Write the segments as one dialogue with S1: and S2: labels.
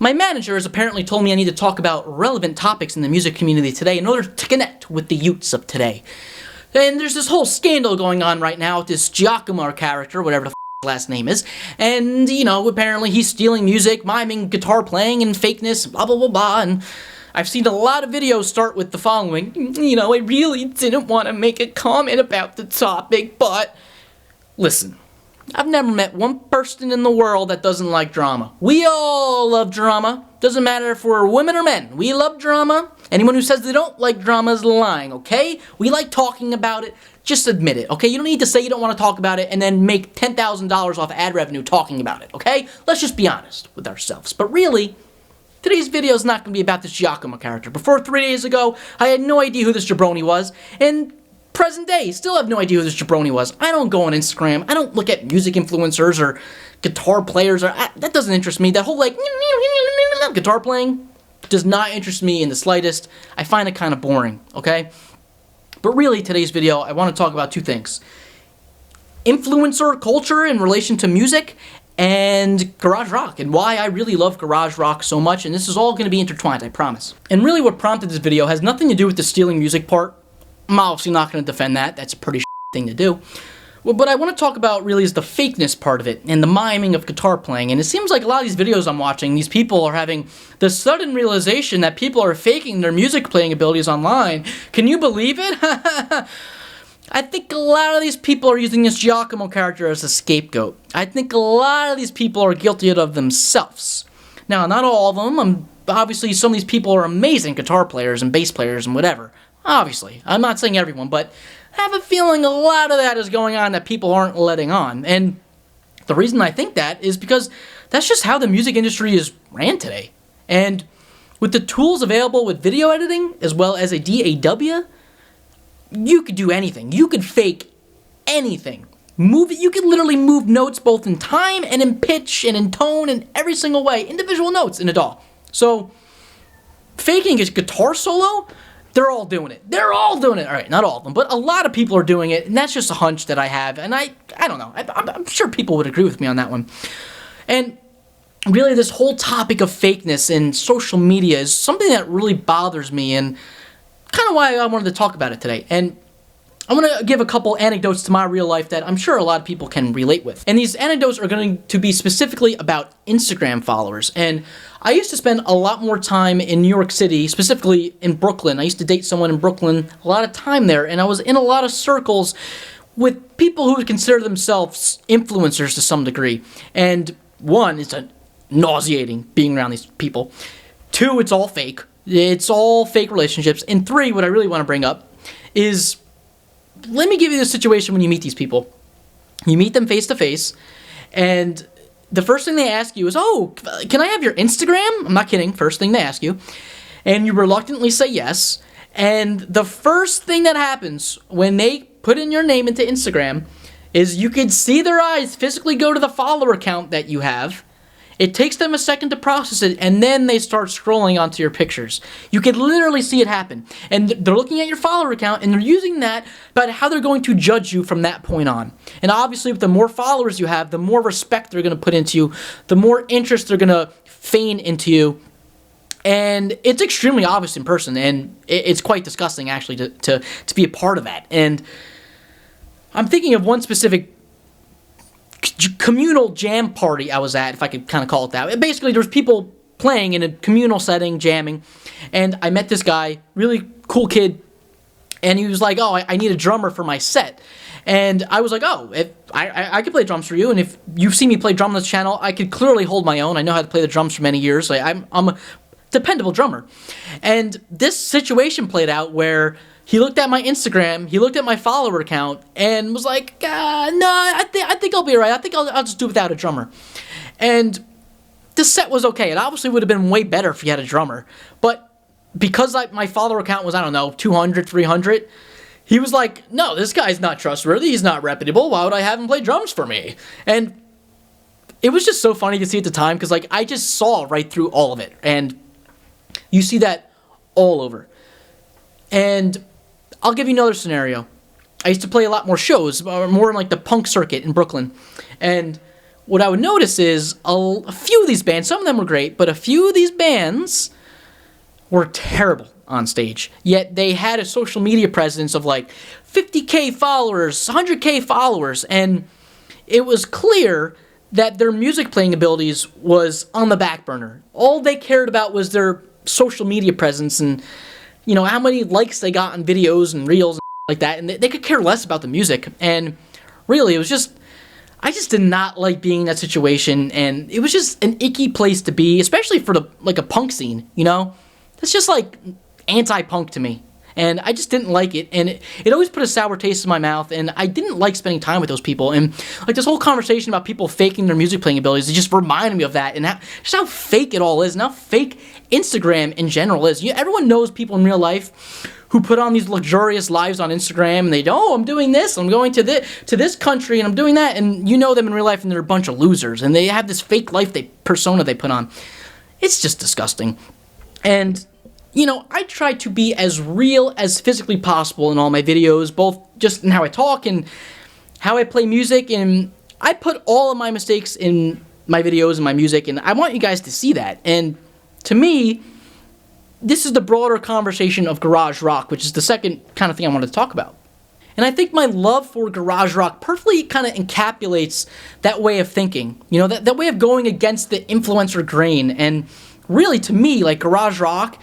S1: My manager has apparently told me I need to talk about relevant topics in the music community today in order to connect with the youths of today. And there's this whole scandal going on right now with this Giacomo character, whatever the last name is, and, you know, apparently he's stealing music, miming guitar playing and fakeness, blah blah blah blah, and I've seen a lot of videos start with the following. You know, I really didn't want to make a comment about the topic, but listen, I've never met one person in the world that doesn't like drama. We all love drama. Doesn't matter if we're women or men. We love drama. Anyone who says they don't like drama is lying, okay? We like talking about it. Just admit it, okay? You don't need to say you don't want to talk about it and then make $10,000 off ad revenue talking about it, okay? Let's just be honest with ourselves. But really, today's video is not going to be about this Giacomo character. Before 3 days ago, I had no idea who this jabroni was, and present day, still have no idea who this jabroni was. I don't go on Instagram. I don't look at music influencers or guitar players. That doesn't interest me. That whole, like, guitar playing does not interest me in the slightest. I find it kind of boring, okay? But really, today's video, I want to talk about two things. Influencer culture in relation to music and garage rock, and why I really love garage rock so much, and this is all going to be intertwined, I promise. And really what prompted this video has nothing to do with the stealing music part. I'm obviously not going to defend that. That's a pretty thing to do. Well, but I want to talk about really is the fakeness part of it and the miming of guitar playing. And it seems like a lot of these videos I'm watching, these people are having the sudden realization that people are faking their music playing abilities online. Can you believe it? I think a lot of these people are using this Giacomo character as a scapegoat. I think a lot of these people are guilty of themselves. Now, not all of them. Obviously, some of these people are amazing guitar players and bass players and whatever. Obviously. I'm not saying everyone, but I have a feeling a lot of that is going on that people aren't letting on. And the reason I think that is because that's just how the music industry is ran today. And with the tools available with video editing, as well as a DAW, you could do anything. You could fake anything. Move it. You could literally move notes both in time and in pitch and in tone and every single way. Individual notes in a DAW. So, faking a guitar solo, they're all doing it. They're all doing it. All right, not all of them, but a lot of people are doing it, and that's just a hunch that I have, and I don't know. I'm sure people would agree with me on that one. And really, this whole topic of fakeness in social media is something that really bothers me, and kind of why I wanted to talk about it today. And I'm going to give a couple anecdotes to my real life that I'm sure a lot of people can relate with. And these anecdotes are going to be specifically about Instagram followers. And I used to spend a lot more time in New York City, specifically in Brooklyn. I used to date someone in Brooklyn, a lot of time there, and I was in a lot of circles with people who would consider themselves influencers to some degree. And one, it's nauseating being around these people. Two, it's all fake. It's all fake relationships. And three, what I really want to bring up is, let me give you the situation when you meet these people. You meet them face to face, and the first thing they ask you is, oh, can I have your Instagram? I'm not kidding. First thing they ask you. And you reluctantly say yes. And the first thing that happens when they put in your name into Instagram is you can see their eyes physically go to the follower account that you have. It takes them a second to process it, and then they start scrolling onto your pictures. You can literally see it happen. And they're looking at your follower account, and they're using that about how they're going to judge you from that point on. And obviously, with the more followers you have, the more respect they're going to put into you, the more interest they're going to feign into you. And it's extremely obvious in person, and it's quite disgusting, actually, to be a part of that. And I'm thinking of one specific communal jam party I was at, if I could kind of call it that. Basically, there was people playing in a communal setting, jamming, and I met this guy, really cool kid, and he was like, oh, I need a drummer for my set. And I was like, oh, if I could play drums for you, and if you've seen me play drum on this channel, I could clearly hold my own. I know how to play the drums for many years. Like, I'm a dependable drummer. And this situation played out where he looked at my Instagram, he looked at my follower account, and was like, no, I think I'll be alright. I think I'll just do without a drummer. And the set was okay. It obviously would have been way better if he had a drummer. But because my follower account was, I don't know, 200, 300, he was like, no, this guy's not trustworthy. He's not reputable. Why would I have him play drums for me? And it was just so funny to see at the time, because like I just saw right through all of it. And you see that all over. And I'll give you another scenario. I used to play a lot more shows, more in like the punk circuit in Brooklyn. And what I would notice is a few of these bands, some of them were great, but a few of these bands were terrible on stage. Yet they had a social media presence of like 50K followers, 100K followers, and it was clear that their music playing abilities was on the back burner. All they cared about was their social media presence and, you know, how many likes they got on videos and reels and like that, and they could care less about the music. And really, it was just, I just did not like being in that situation, and it was just an icky place to be, especially for the like a punk scene, you know? It's just like anti-punk to me. And I just didn't like it, and it always put a sour taste in my mouth, and I didn't like spending time with those people. And like this whole conversation about people faking their music playing abilities, it just reminded me of that, and just how fake it all is, and how fake Instagram in general is. Everyone knows people in real life who put on these luxurious lives on Instagram, and they go, oh, I'm doing this, I'm going to this country, and I'm doing that, and you know them in real life, and they're a bunch of losers, and they have this fake life persona they put on. It's just disgusting. And you know, I try to be as real as physically possible in all my videos, both just in how I talk and how I play music, and I put all of my mistakes in my videos and my music, and I want you guys to see that. And to me, this is the broader conversation of garage rock, which is the second kind of thing I wanted to talk about. And I think my love for garage rock perfectly kind of encapsulates that way of thinking, you know, that way of going against the influencer grain. And really, to me, like, garage rock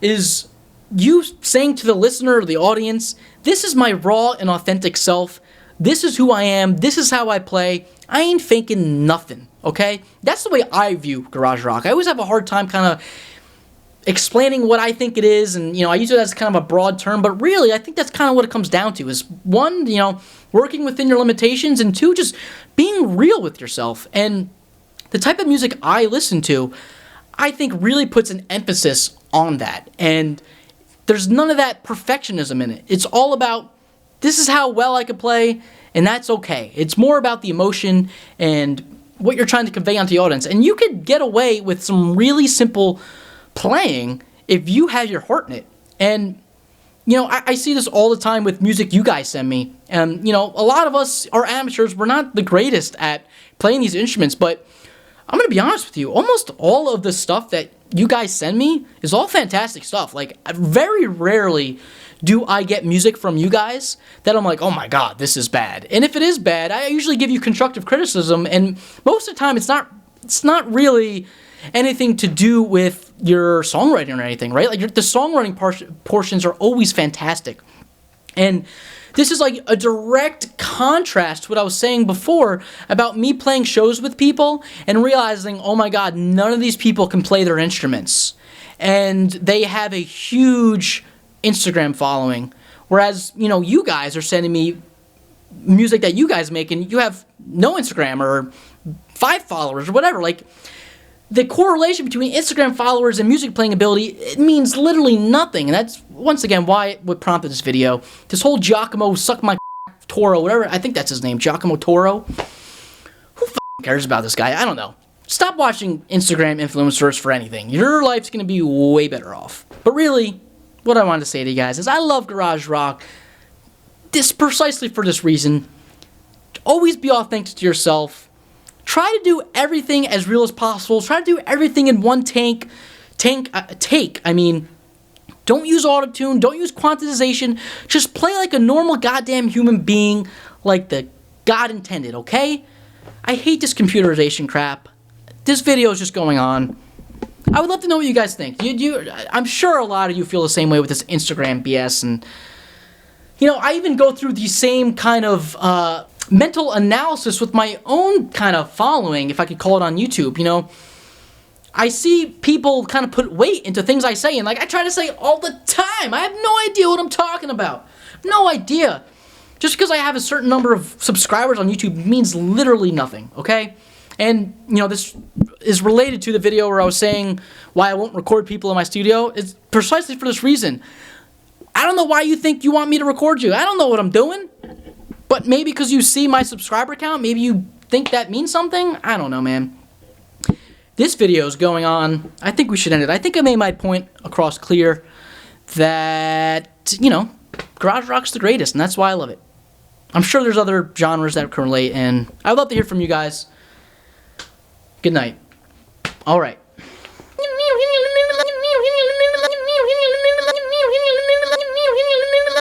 S1: is you saying to the listener or the audience, this is my raw and authentic self, this is who I am, this is how I play, I ain't faking nothing, okay? That's the way I view garage rock. I always have a hard time kind of explaining what I think it is, and, you know, I use it as kind of a broad term, but really, I think that's kind of what it comes down to, is one, you know, working within your limitations, and two, just being real with yourself. And the type of music I listen to, I think really puts an emphasis on that, and there's none of that perfectionism in it. It's all about, this is how well I can play, and that's okay. It's more about the emotion and what you're trying to convey onto the audience, and you could get away with some really simple playing if you have your heart in it. And, you know, I see this all the time with music you guys send me, and, you know, a lot of us are amateurs. We're not the greatest at playing these instruments, but I'm going to be honest with you, almost all of the stuff that you guys send me is all fantastic stuff. Like, very rarely do I get music from you guys that I'm like, oh my god, this is bad. And if it is bad, I usually give you constructive criticism, and most of the time it's not really anything to do with your songwriting or anything, right? Like, the songwriting portions are always fantastic. And this is like a direct contrast to what I was saying before about me playing shows with people and realizing, oh my god, none of these people can play their instruments. And they have a huge Instagram following. Whereas, you know, you guys are sending me music that you guys make, and you have no Instagram or 5 followers or whatever. Like, the correlation between Instagram followers and music playing ability, it means literally nothing. And that's, once again, what prompted this video. This whole Giacomo suck my Toro, whatever, I think that's his name, Giacomo Toro. Who cares about this guy? I don't know. Stop watching Instagram influencers for anything. Your life's going to be way better off. But really, what I wanted to say to you guys is I love garage rock precisely for this reason. Always be authentic to yourself. Try to do everything as real as possible. Try to do everything in one take. I mean, don't use autotune. Don't use quantization. Just play like a normal goddamn human being, like the God intended, okay? I hate this computerization crap. This video is just going on. I would love to know what you guys think. I'm sure a lot of you feel the same way with this Instagram BS, and, you know, I even go through the same kind of mental analysis with my own kind of following, if I could call it, on YouTube. You know, I see people kind of put weight into things I say, and like I try to say all the time, I have no idea what I'm talking about. No idea. Just because I have a certain number of subscribers on YouTube means literally nothing, okay? And, you know, this is related to the video where I was saying why I won't record people in my studio. It's precisely for this reason. I don't know why you think you want me to record you. I don't know what I'm doing. But maybe because you see my subscriber count, maybe you think that means something? I don't know, man. This video is going on. I think we should end it. I think I made my point across clear that, you know, garage rock's the greatest, and that's why I love it. I'm sure there's other genres that can relate, and I'd love to hear from you guys. Good night. All right.